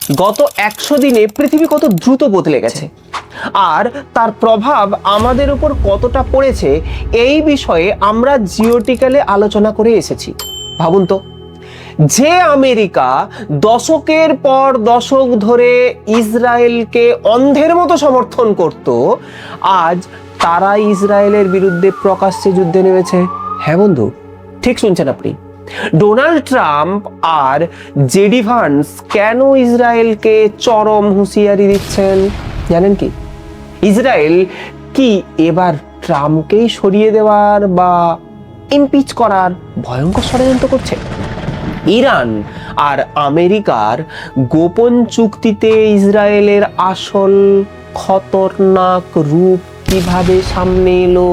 গত 100 দিনে পৃথিবী কত দ্রুত বদলে গেছে আর তার প্রভাব আমাদের উপর কতটা পড়েছে এই বিষয়ে আমরা জিওটিক্যালে আলোচনা করে এসেছি। ভাবুন তো, যে আমেরিকা দশকের পর দশক ধরে ইসরায়েলকে অন্ধের মতো সমর্থন করত, আজ তারা ইসরায়েলের বিরুদ্ধে প্রকাশ্যে যুদ্ধে নেমেছে। হ্যাঁ বন্ধু, ঠিক শুনছেন আপনি। ডোনাল্ড ট্রাম্প আর জেডি ভান্স কেন ইসরায়েলকে চরম হুঁশিয়ারি দিচ্ছেন জানেন কি? ইসরায়েল কি এবার ট্রাম্পকেই সরিয়ে দেওয়ার বা ইমপিচ করার ভয়ঙ্কর ষড়যন্ত্র করছে? ইরান আর আমেরিকার গোপন চুক্তিতে ইসরায়েলের আসল খতরনাক রূপ কিভাবে সামনে এলো?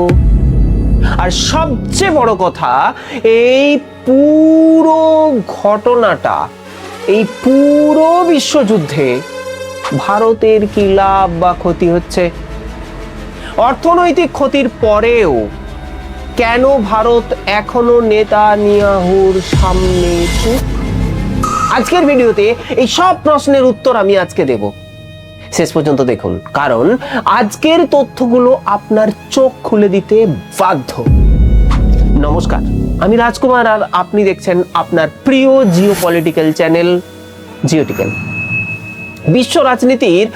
আর সবচেয়ে বড় কথা, এই পুরো ঘটনাটা, এই পুরো বিশ্বযুদ্ধে ভারতের কি লাভ বা ক্ষতি হচ্ছে? অর্থনৈতিক ক্ষতির পরেও কেন ভারত এখনো নেতানিয়াহুর সামনে চুপ? আজকের ভিডিওতে এই সব প্রশ্নের উত্তর আমি আজকে দেব। শেষ পর্যন্ত দেখুন, কারণ আজকের তথ্যগুলো আপনার চোখ খুলে দিতে বাধ্য। নমস্কার, আমি রাজকুমার আর আপনি দেখছেন আপনার প্রিয় জিওপলিটিক্যাল চ্যানেল জিওটিক্যাল। বিশ্ব রাজনীতির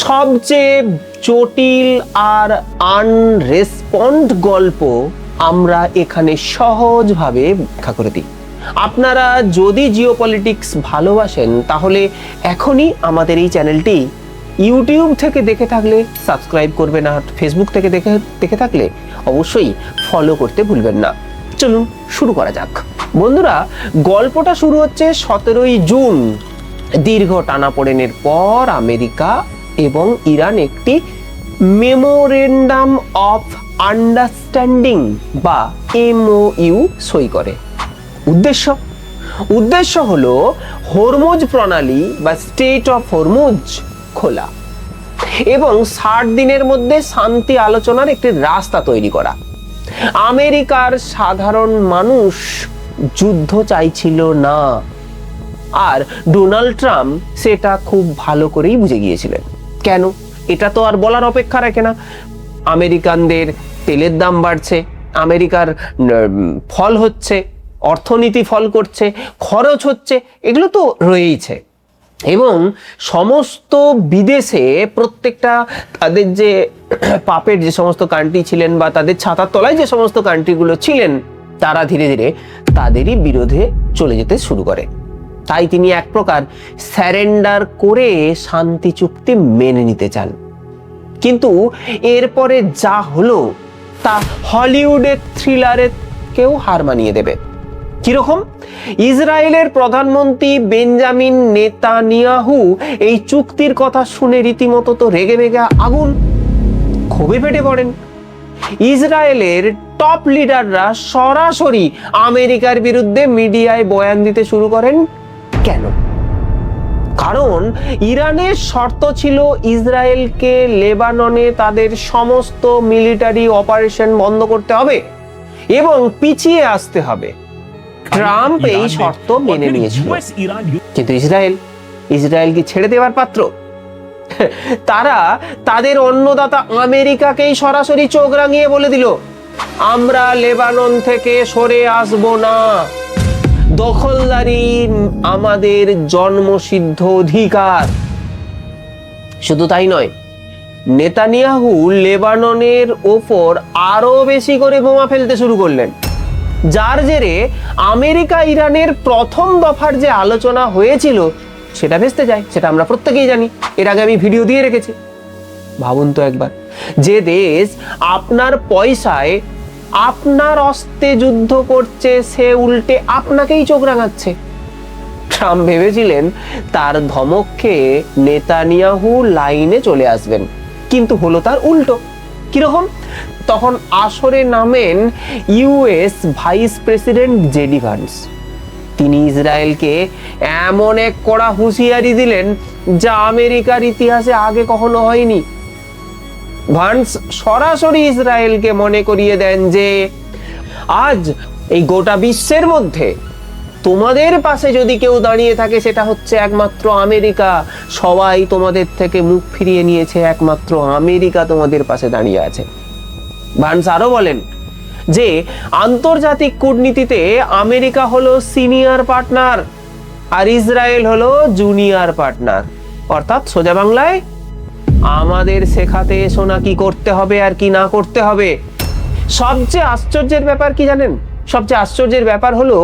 সবচেয়ে জটিল আর আনরেসপন্ড গল্প আমরা এখানে সহজভাবে ব্যাখ্যা করে দিই। আপনারা যদি জিওপলিটিক্স ভালোবাসেন তাহলে এখনই আমাদের এই চ্যানেলটি ইউটিউব থেকে দেখে থাকলে সাবস্ক্রাইব করবেন, আর ফেসবুক থেকে দেখে থাকলে অবশ্যই ফলো করতে ভুলবেন না। চলুন শুরু করা যাক। বন্ধুরা, গল্পটা শুরু হচ্ছে 17ই জুন। দীর্ঘ টানাপোড়েনের পর আমেরিকা এবং ইরান একটি মেমোরেন্ডাম অফ আন্ডারস্ট্যান্ডিং বা MOU সই করে। উদ্দেশ্য হলো হরমুজ প্রণালী বা স্টেট অফ হরমুজ খোলা এবং 60 দিনের মধ্যে শান্তি আলোচনার একটি রাস্তা তৈরি করা। আমেরিকার সাধারণ মানুষ যুদ্ধ চাইছিল না, আর ডোনাল্ড ট্রাম্প সেটা খুব ভালো করেই বুঝে গিয়েছিলেন। কেন? এটা তো আর বলার অপেক্ষা রাখে না। আমেরিকানদের তেলের দাম বাড়ছে, আমেরিকার ফল হচ্ছে, অর্থনীতি ফল করছে, খরচ হচ্ছে, এগুলো তো রয়েইছে। এবং সমস্ত বিদেশে প্রত্যেকটা তাদের যে পাপের যে সমস্ত কান্ট্রি ছিলেন বা তাদের ছাতার তলায় যে সমস্ত কান্ট্রিগুলো ছিলেন, তারা ধীরে ধীরে তাদেরই বিরোধে চলে যেতে শুরু করে। তাই তিনি এক প্রকার স্যারেন্ডার করে শান্তি চুক্তি মেনে নিতে চান। কিন্তু এরপরে যা হলো তা হলিউডের থ্রিলারের কেউ হার মানিয়ে দেবে। কিরকম? ইসরায়েলের প্রধানমন্ত্রী বেঞ্জামিন নেতানিয়াহু এই চুক্তির কথা শুনে রীতিমতো তো রেগে মেগে আগুন, ক্ষোভে ফেটে পড়েন। ইসরায়েলের টপ লিডাররা সরাসরি আমেরিকার বিরুদ্ধে মিডিয়ায় বয়ান দিতে শুরু করেন। কেন? কারণ ইরানের শর্ত ছিল ইসরায়েলকে লেবাননে তাদের সমস্ত মিলিটারি অপারেশন বন্ধ করতে হবে এবং পিছিয়ে আসতে হবে। ট্রাম্প এই শর্ত মেনে নিয়েছিল, কিন্তু ইসরায়েল কি ছেড়ে দেওয়ার পাত্র? তারা তাদের অন্নদাতা আমেরিকাকেই সরাসরি চোখ রাঙিয়ে বলে দিল, আমরা লেবানন থেকে সরে আসব না, দখলদারি আমাদের জন্মসিদ্ধ অধিকার। শুধু তাই নয়, নেতানিয়াহু লেবাননের ওপর আরো বেশি করে বোমা ফেলতে শুরু করলেন, যার জেরে আমেরিকা ইরানের প্রথম দফার যে আলোচনা হয়েছিল সেটা ভেস্তে যায়। সেটা আমরা প্রত্যেকেই জানি, এর আগে আমি ভিডিও দিয়ে রেখেছি। ভাবুন তো একবার, যে দেশ আপনার পয়সায় আপনার অস্ত্রে যুদ্ধ করছে, সে উল্টে আপনাকেই চোখ রাঙাচ্ছে। ট্রাম্প ভেবেছিলেন তার ধমক খেয়ে নেতানিয়াহু লাইনে চলে আসবেন, কিন্তু হলো তার উল্টো। কিরকম? তখন আসরে নামেন US vice president JD Vance. তিনি ইসরায়েলকে এমন এক কড়া হুঁশিয়ারি দিলেন যা আমেরিকার ইতিহাসে আগে কখনো হয়নি। ভান্স সরাসরি ইসরায়েলকে মনে করিয়ে দেন যে আজ এই গোটা বিশ্বের মধ্যে তোমাদের পাশে যদি কেউ দাঁড়িয়ে থাকে সেটা হচ্ছে একমাত্র আমেরিকা। সবাই তোমাদের থেকে মুখ ফিরিয়ে নিয়েছে, একমাত্র আমেরিকা তোমাদের পাশে দাঁড়িয়ে আছে। বার্নস আরো বলেন যে আন্তর্জাতিক কূটনীতিতে আমেরিকা হলো সিনিয়র পার্টনার আর ইসরায়েল হলো জুনিয়র পার্টনার। অর্থাৎ সোজা বাংলায় আমাদের শেখাতে এসো না কি করতে হবে আর কি না করতে হবে। সবচেয়ে আশ্চর্যের ব্যাপার কি জানেন? সবচেয়ে আশ্চর্যের ব্যাপার হলো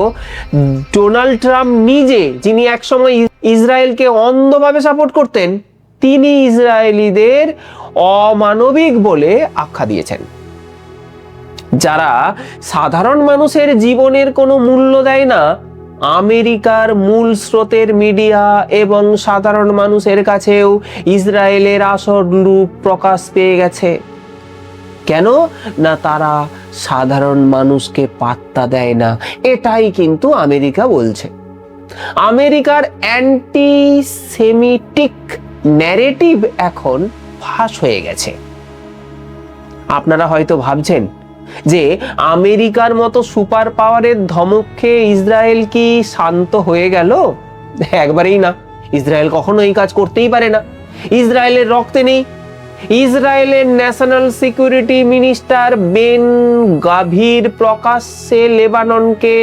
ডোনাল্ড ট্রাম্প নিজে, যিনি একসময় ইসরায়েলকে অন্ধভাবে সাপোর্ট করতেন, তিনি ইসরায়েলিদের অমানবিক বলে আখ্যা দিয়েছেন। যারা সাধারণ মানুষের জীবনের কোনো মূল্য দেয় না, আমেরিকার মূল স্রোতের মিডিয়া এবং সাধারণ মানুষের কাছেও ইসরায়েলের আসল রূপ প্রকাশ পেয়ে গেছে। কেন না তারা সাধারণ মানুষকে পাত্তা দেয় না, এটাই কিন্তু আমেরিকা বলছে। আমেরিকার অ্যান্টিসেমিটিক ন্যারেটিভ এখন ফাঁস হয়ে গেছে। আপনারা হয়তো ভাবছেন যে আমেরিকার মতো সুপার পাওয়ারের ধমক খেয়ে ইসরায়েল কি শান্ত হয়ে গেল? একবারেই না। ইসরায়েল কখনো এই কাজ করতেই পারে না। ইসরায়েলের রক্তে নেই। ইসরায়েলের national security minister Ben Gvir প্রকাশ্যে লেবাননকে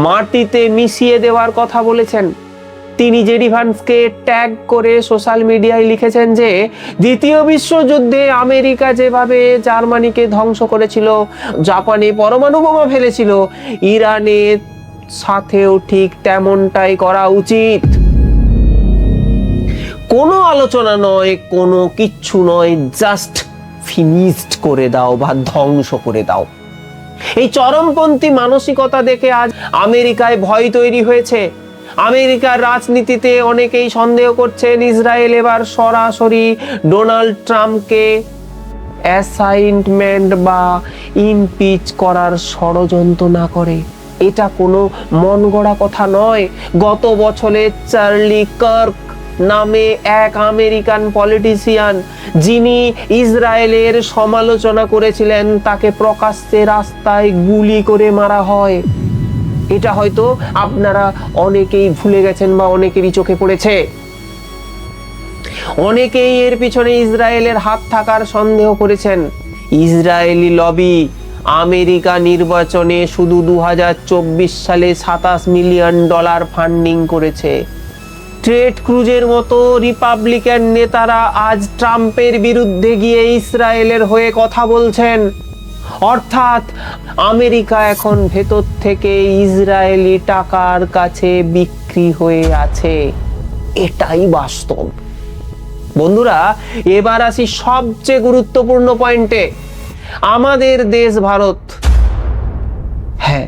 মাটিতে মিশিয়ে দেওয়ার কথা বলেছেন। তিনি জেডি ভান্সকে ট্যাগ করে সোশ্যাল মিডিয়ায় লিখেছেন যে দ্বিতীয় বিশ্বযুদ্ধে আমেরিকা যেভাবে জার্মানিকে ধ্বংস করেছিল, জাপানে পরমাণু বোমা ফেলেছিল, ইরানের সাথেও ঠিক তেমনটাই করা উচিত। কোনো আলোচনা নয়, কোনো কিচ্ছু নয়, জাস্ট ফিনিশড করে দাও বা ধ্বংস করে দাও। এই চরমপন্থী মানসিকতা দেখে আজ আমেরিকায় ভয় তৈরি হয়েছে। আমেরিকার রাজনীতিতে অনেকেই সন্দেহ করছেন ইসরায়েল এবার সরাসরি ডোনাল্ড ট্রাম্পকে অ্যাসাইনমেন্ট বা ইমপিচ করার ষড়যন্ত্র না করে। এটা কোনো মন গড়া কথা নয়। গত বছরে চার্লি কার্ক নামে এক আমেরিকান পলিটিশিয়ান, যিনি ইসরায়েলের সমালোচনা করেছিলেন, তাকে প্রকাশ্যে রাস্তায় গুলি করে মারা হয়। এটা হয়তো আপনারা অনেকেই ভুলে গেছেন বা অনেকেরই চোখে পড়েছে। অনেকেই এর পিছনে ইসরায়েলের হাত থাকার সন্দেহ করেছেন। ইসরায়েলি লবি আমেরিকা নির্বাচনে শুধু 2024 সালে $27 মিলিয়ন ফান্ডিং করেছে। টেড ক্রুজের মতো রিপাবলিকান নেতারা আজ ট্রাম্পের বিরুদ্ধে গিয়ে ইসরায়েলের হয়ে কথা বলছেন। অর্থাৎ আমেরিকা এখন ভেতর থেকে ইসরায়েলি টাকার কাছে বিক্রি হয়ে আছে। এটাই বাস্তব। বন্ধুরা, এবার আসি সবচেয়ে গুরুত্বপূর্ণ পয়েন্টে। আমাদের দেশ ভারত, হ্যাঁ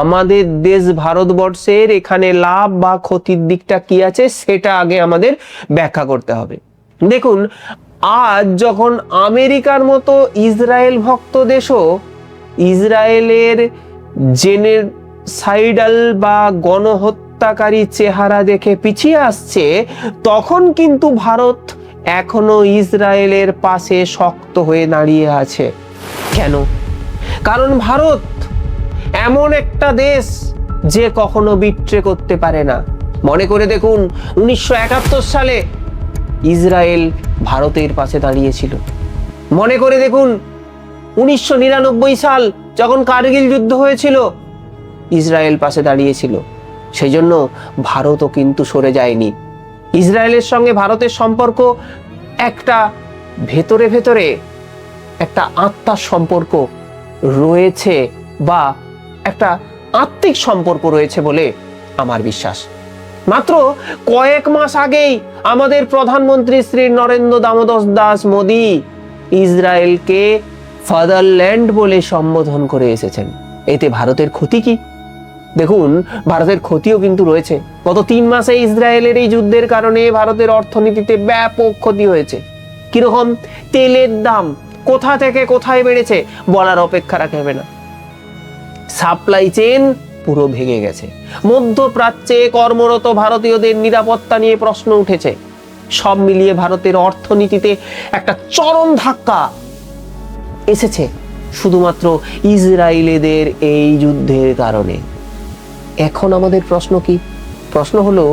আমাদের দেশ ভারতবর্ষের এখানে লাভ বা ক্ষতির দিকটা কি আছে সেটা আগে আমাদের ব্যাখ্যা করতে হবে। দেখুন, আজ যখন আমেরিকার মতো ইসরায়েল ভক্ত দেশও ইসরায়েলের জেনোসাইডাল বা গণহত্যাকারী চেহারা দেখে পিছিয়ে আসছে, তখন কিন্তু ভারত এখনো ইসরায়েলের পাশে শক্ত হয়ে দাঁড়িয়ে আছে। কেন? কারণ ভারত এমন একটা দেশ যে কখনো বিট্রে করতে পারে না। মনে করে দেখুন, 1971 সালে ইসরায়েল ভারতের পাশে দাঁড়িয়েছিল। মনে করে দেখুন, 1999 সাল যখন কারগিল যুদ্ধ হয়েছিল, ইসরায়েল পাশে দাঁড়িয়েছিল। সেই জন্য ভারতও কিন্তু সরে যায়নি। ইসরায়েলের সঙ্গে ভারতের সম্পর্ক একটা ভেতরে ভেতরে একটা আত্মার সম্পর্ক রয়েছে বা একটা আত্মিক সম্পর্ক রয়েছে বলে আমার বিশ্বাস। মাত্র কয়েক মাস আগেই আমাদের প্রধানমন্ত্রী শ্রী নরেন্দ্র দামোদর দাস মোদী ইসরায়েলকে ফাদারল্যান্ড বলে সম্বোধন করে এসেছেন। এতে ভারতের ক্ষতি কি? দেখুন, ভারতের ক্ষতিও কিন্তু রয়েছে। গত 3 মাসে ইসরায়েলের এই যুদ্ধের কারণে ভারতের অর্থনীতিতে ব্যাপক ক্ষতি হয়েছে। কিরকম? তেলের দাম কোথা থেকে কোথায় বেড়েছে বলার অপেক্ষা রাখবে না। সাপ্লাই চেইন পুরো ভেঙে গেছে। মধ্যপ্রাচ্যে কর্মরত ভারতীয়দের নিরাপত্তা নিয়ে প্রশ্ন উঠেছে। সব মিলিয়ে ভারতের অর্থনীতিতে একটা চরম ধাক্কা এসেছে শুধুমাত্র ইসরায়েলিদের এই যুদ্ধের কারণে। এখন আমাদের প্রশ্ন কি? প্রশ্ন হলো,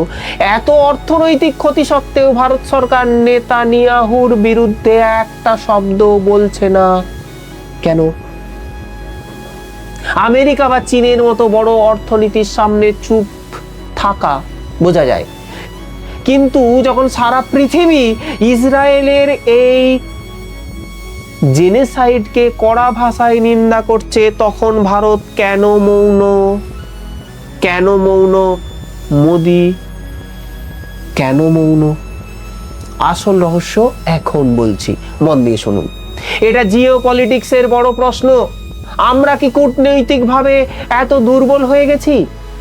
এত অর্থনৈতিক ক্ষতি সত্ত্বেও ভারত সরকার নেতানিয়াহুর বিরুদ্ধে একটা শব্দ বলছে না কেন? আমেরিকা বা চীনের মতো বড় অর্থনীতির সামনে চুপ থাকা বোঝা যায়, কিন্তু যখন সারা পৃথিবী ইসরায়েলের এই জেনোসাইডকে কড়া ভাষায় নিন্দা করছে, তখন ভারত কেন মৌন? কেন মৌন মোদি? কেন মৌন? আসল রহস্য এখন বলছি, মন দিয়ে শুনুন। এটা জিও পলিটিক্সের বড় প্রশ্ন। আমরা কি কূটনৈতিকভাবে এত দুর্বল হয়ে গেছি,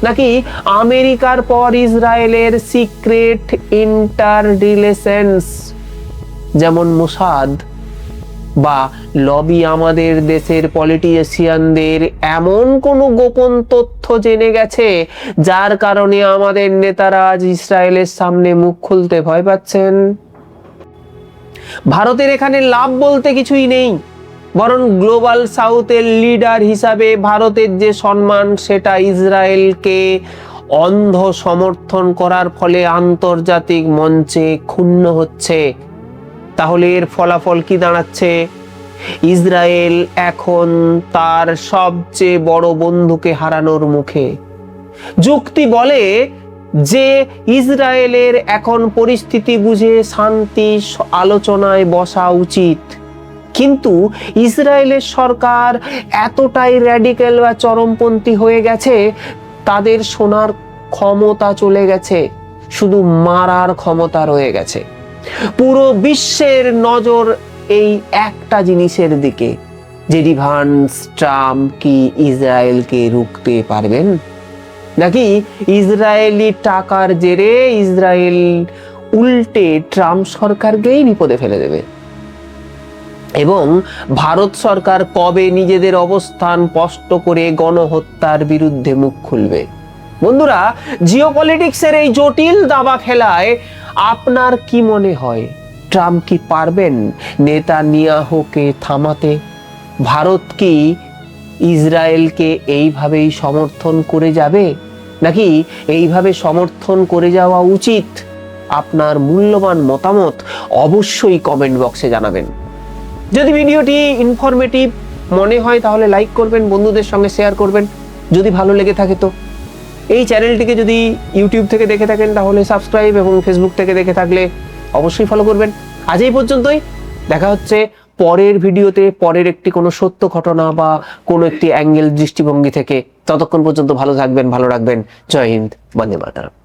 নাকি আমেরিকার পর ইসরায়েলের সিক্রেট ইন্টার রিলেশনস যেমন মোসাদ বা লবি আমাদের দেশের পলিটিশিয়ানদের এমন কোনো গোপন তথ্য জেনে গেছে যার কারণে আমাদের নেতারা আজ ইসরায়েলের সামনে মুখ খুলতে ভয় পাচ্ছেন? ভারতের এখানে লাভ বলতে কিছুই নেই, বরং গ্লোবাল সাউথের লিডার হিসাবে ভারতের যে সম্মান, সেটা ইসরায়েলকে অন্ধ সমর্থন করার ফলে আন্তর্জাতিক মঞ্চে ক্ষুণ্ণ হচ্ছে। তাহলে এর ফলাফল কি দাঁড়াচ্ছে? ইসরায়েল এখন তার সবচেয়ে বড় বন্ধুকে হারানোর মুখে। যুক্তি বলে যে ইসরায়েলের এখন পরিস্থিতি বুঝে শান্তি আলোচনায় বসা উচিত, কিন্তু ইসরায়েলের সরকার এতটাই র্যাডিক্যাল বা চরমপন্থী হয়ে গেছে, তাদের শোনার ক্ষমতা চলে গেছে, শুধু মারার ক্ষমতা রয়ে গেছে। পুরো বিশ্বের নজর এই একটা জিনিসের দিকে, জেডি ভান্স ট্রাম্প কি ইসরায়েলকে রুখতে পারবেন, নাকি ইসরায়েলি টাকার জেরে ইসরায়েল উল্টে ট্রাম্প সরকারকেই বিপদে ফেলে দেবে? এবং ভারত সরকার কবে নিজেদের অবস্থান স্পষ্ট করে গণহত্যার বিরুদ্ধে মুখ খুলবে? বন্ধুরা, জিওপলিটিক্সের এই জটিল দাবা খেলায় আপনার কি মনে হয়, ট্রাম্প কি পারবেন নেতানিয়াহুকে থামাতে? ভারত কি ইসরায়েলকে এইভাবেই সমর্থন করে যাবে, নাকি এইভাবে সমর্থন করে যাওয়া উচিত? আপনার মূল্যবান মতামত অবশ্যই কমেন্ট বক্সে জানাবেন। যদি ভিডিওটি ইনফরমেটিভ মনে হয় তাহলে লাইক করবেন, বন্ধুদের সঙ্গে শেয়ার করবেন। যদি ভালো লেগে থাকে তো এই চ্যানেলটিকে যদি ইউটিউব থেকে দেখে থাকেন তাহলে সাবস্ক্রাইব, এবং ফেসবুক থেকে দেখে থাকলে অবশ্যই ফলো করবেন। আজ এই পর্যন্তই, দেখা হচ্ছে পরের ভিডিওতে, পরের একটি কোনো সত্য ঘটনা বা কোনো একটি অ্যাঙ্গেল দৃষ্টিভঙ্গি থেকে। ততক্ষণ পর্যন্ত ভালো থাকবেন, ভালো রাখবেন। জয় হিন্দ, বন্দে মাতরম।